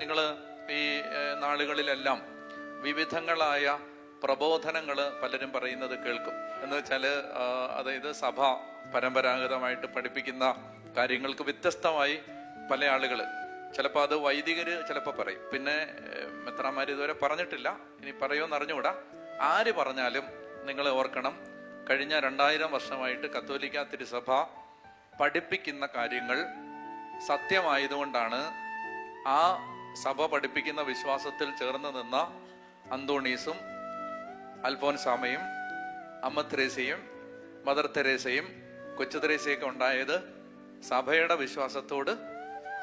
നിങ്ങൾ ഈ നാളുകളിലെല്ലാം വിവിധങ്ങളായ പ്രബോധനങ്ങൾ പലരും പറയുന്നത് കേൾക്കും. എന്ന് വെച്ചാൽ അതായത് സഭ പരമ്പരാഗതമായിട്ട് പഠിപ്പിക്കുന്ന കാര്യങ്ങൾക്ക് വ്യത്യസ്തമായി പല ആളുകൾ, ചിലപ്പോൾ അത് വൈദികര് ചിലപ്പോൾ പറയും, പിന്നെ മെത്രാന്മാർ ഇതുവരെ പറഞ്ഞിട്ടില്ല, ഇനി പറയുമെന്ന് അറിഞ്ഞുകൂടാ. ആര് പറഞ്ഞാലും നിങ്ങൾ ഓർക്കണം, കഴിഞ്ഞ 2000 വർഷമായിട്ട് കത്തോലിക്ക തിരുസഭ പഠിപ്പിക്കുന്ന കാര്യങ്ങൾ സത്യമായതുകൊണ്ടാണ് ആ സഭ പഠിപ്പിക്കുന്ന വിശ്വാസത്തിൽ ചേർന്ന് നിന്ന അന്തോണീസും അൽഫോൻസാമയും അമ്മ തെരേസയും മദർ തെരേസയും കൊച്ചു തെരേസയൊക്കെ ഉണ്ടായത് സഭയുടെ വിശ്വാസത്തോട്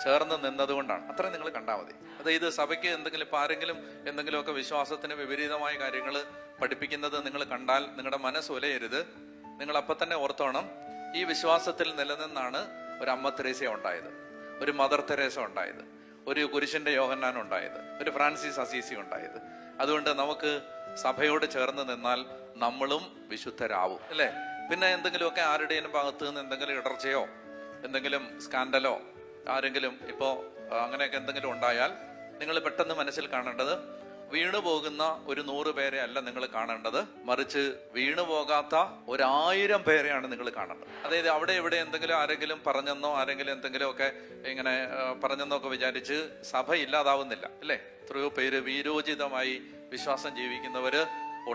ചേർന്ന് നിന്നതുകൊണ്ടാണ്. അത്രയും നിങ്ങൾ കണ്ടാൽ മതി. അതായത് സഭയ്ക്ക് എന്തെങ്കിലും ഇപ്പം ആരെങ്കിലും എന്തെങ്കിലുമൊക്കെ വിശ്വാസത്തിന് വിപരീതമായ കാര്യങ്ങൾ പഠിപ്പിക്കുന്നത് നിങ്ങൾ കണ്ടാൽ നിങ്ങളുടെ മനസ്സ് ഉലയരുത്. നിങ്ങൾ അപ്പം തന്നെ ഓർത്തോണം, ഈ വിശ്വാസത്തിൽ നിലനിന്നാണ് ഒരു അമ്മ തെരേസ ഉണ്ടായത്, ഒരു മദർ തെരേസ ഉണ്ടായത്, ഒരു കുരിശിന്റെ യോഹന്നാൻ ഉണ്ടായത്, ഒരു ഫ്രാൻസിസ് അസീസി ഉണ്ടായത്. അതുകൊണ്ട് നമുക്ക് സഭയോട് ചേർന്ന് നിന്നാൽ നമ്മളും വിശുദ്ധരാവും, അല്ലേ? പിന്നെ എന്തെങ്കിലുമൊക്കെ ആരുടെയും ഭാഗത്ത് നിന്ന് എന്തെങ്കിലും ഇടർച്ചയോ എന്തെങ്കിലും സ്കാൻഡലോ ആരെങ്കിലും ഇപ്പോൾ അങ്ങനെയൊക്കെ എന്തെങ്കിലും ഉണ്ടായാൽ നിങ്ങൾ പെട്ടെന്ന് മനസ്സിൽ കാണേണ്ടത് വീണുപോകുന്ന ഒരു 100 പേരെ അല്ല നിങ്ങൾ കാണേണ്ടത്, മറിച്ച് വീണുപോകാത്ത 1000 പേരെയാണ് നിങ്ങൾ കാണേണ്ടത്. അതായത് അവിടെ ഇവിടെ എന്തെങ്കിലും ആരെങ്കിലും പറഞ്ഞെന്നോ ആരെങ്കിലും എന്തെങ്കിലുമൊക്കെ ഇങ്ങനെ പറഞ്ഞെന്നോ ഒക്കെ വിചാരിച്ച് സഭ ഇല്ലാതാവുന്നില്ല, അല്ലേ? എത്രയോ പേര് വീരോചിതമായി വിശ്വാസം ജീവിക്കുന്നവര്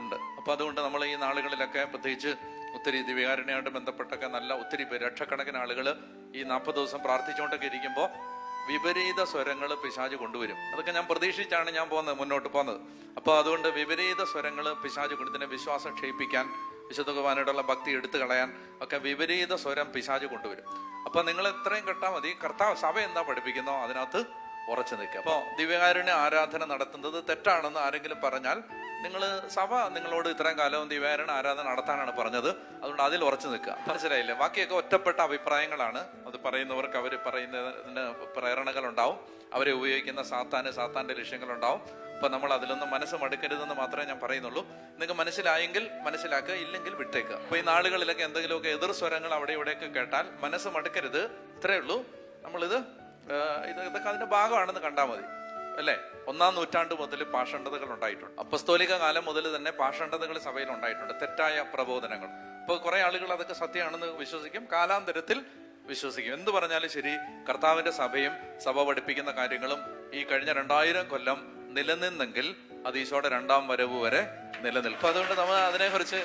ഉണ്ട്. അപ്പൊ അതുകൊണ്ട് നമ്മൾ ഈ നാളുകളിലൊക്കെ പ്രത്യേകിച്ച് ഒത്തിരി ദിവ്യകാരുണ്യമായിട്ട് ബന്ധപ്പെട്ടൊക്കെ നല്ല ഒത്തിരി പേര്, ലക്ഷക്കണക്കിന് ആളുകൾ ഈ 40 ദിവസം പ്രാർത്ഥിച്ചുകൊണ്ടൊക്കെ ഇരിക്കുമ്പോൾ വിപരീത സ്വരങ്ങൾ പിശാച് കൊണ്ടുവരും. അതൊക്കെ ഞാൻ പ്രതീക്ഷിച്ചാണ് ഞാൻ മുന്നോട്ട് പോകുന്നത്. അപ്പോൾ അതുകൊണ്ട് വിപരീത സ്വരങ്ങൾ പിശാച് കൊണ്ട് ഇതിനെ വിശ്വാസം ക്ഷയിപ്പിക്കാൻ, വിശുദ്ധ കുർബാനയോടുള്ള ഭക്തി എടുത്തു കളയാൻ ഒക്കെ വിപരീത സ്വരം പിശാച് കൊണ്ടുവരും. അപ്പൊ നിങ്ങൾ എത്രയും കേട്ടാൽ മതി, കർത്താവ് സഭ എന്താ പഠിപ്പിക്കുന്നോ അതിനകത്ത് ഉറച്ചു നിൽക്കുക. അപ്പോൾ ദിവ്യകാരുണ്യ ആരാധന നടത്തുന്നത് തെറ്റാണെന്ന് ആരെങ്കിലും പറഞ്ഞാൽ നിങ്ങൾ സഭ നിങ്ങളോട് ഇത്രയും കാലവും ദിവ്യകാരുണ്യ ആരാധന നടത്താനാണ് പറഞ്ഞത്, അതുകൊണ്ട് അതിൽ ഉറച്ചു നിൽക്കുക. മനസ്സിലായില്ലേ? ബാക്കിയൊക്കെ ഒറ്റപ്പെട്ട അഭിപ്രായങ്ങളാണ്. അത് പറയുന്നവർക്ക് അവർ പറയുന്നതിന് പ്രേരണകളുണ്ടാവും, അവരെ ഉപയോഗിക്കുന്ന സാത്താന്റെ ലക്ഷ്യങ്ങളുണ്ടാവും. അപ്പൊ നമ്മൾ അതിലൊന്നും മനസ്സ് മടുക്കരുതെന്ന് മാത്രമേ ഞാൻ പറയുന്നുള്ളൂ. നിങ്ങൾക്ക് മനസ്സിലായെങ്കിൽ മനസ്സിലാക്കുക, ഇല്ലെങ്കിൽ വിട്ടേക്കുക. അപ്പൊ ഈ നാളുകളിലൊക്കെ എന്തെങ്കിലുമൊക്കെ എതിർ സ്വരങ്ങൾ അവിടെ ഇവിടെയൊക്കെ കേട്ടാൽ മനസ്സ് മടുക്കരുത്, ഇത്രയേ ഉള്ളൂ. ഇതൊക്കെ അതിന്റെ ഭാഗമാണെന്ന് കണ്ടാൽ മതി, അല്ലേ? 1-ാം നൂറ്റാണ്ട് മുതൽ പാഷണ്ഡതകൾ ഉണ്ടായിട്ടുണ്ട്. അപ്പസ്തോലിക കാലം മുതൽ തന്നെ പാഷണ്ഡതകൾ സഭയിൽ ഉണ്ടായിട്ടുണ്ട്, തെറ്റായ പ്രബോധനങ്ങൾ. അപ്പോൾ കുറെ ആളുകൾ അതൊക്കെ സത്യമാണെന്ന് വിശ്വസിക്കും, കാലാന്തരത്തിൽ വിശ്വസിക്കും. എന്ത് പറഞ്ഞാലും ശരി, കർത്താവിന്റെ സഭയും സഭ പഠിപ്പിക്കുന്ന കാര്യങ്ങളും ഈ കഴിഞ്ഞ 2000 കൊല്ലം നിലനിന്നെങ്കിൽ അത് ഈശോയുടെ 2ാം വരവ് വരെ നിലനിൽക്കും. അതുകൊണ്ട് നമ്മൾ അതിനെക്കുറിച്ച്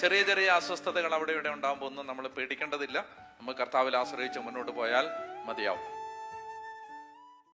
ചെറിയ ചെറിയ അസ്വസ്ഥതകൾ അവിടെ ഇവിടെ ഉണ്ടാകുമ്പോൾ ഒന്നും നമ്മൾ പേടിക്കേണ്ടതില്ല. നമ്മൾ കർത്താവിൽ ആശ്രയിച്ച് മുന്നോട്ട് പോയാൽ മതിയാവും.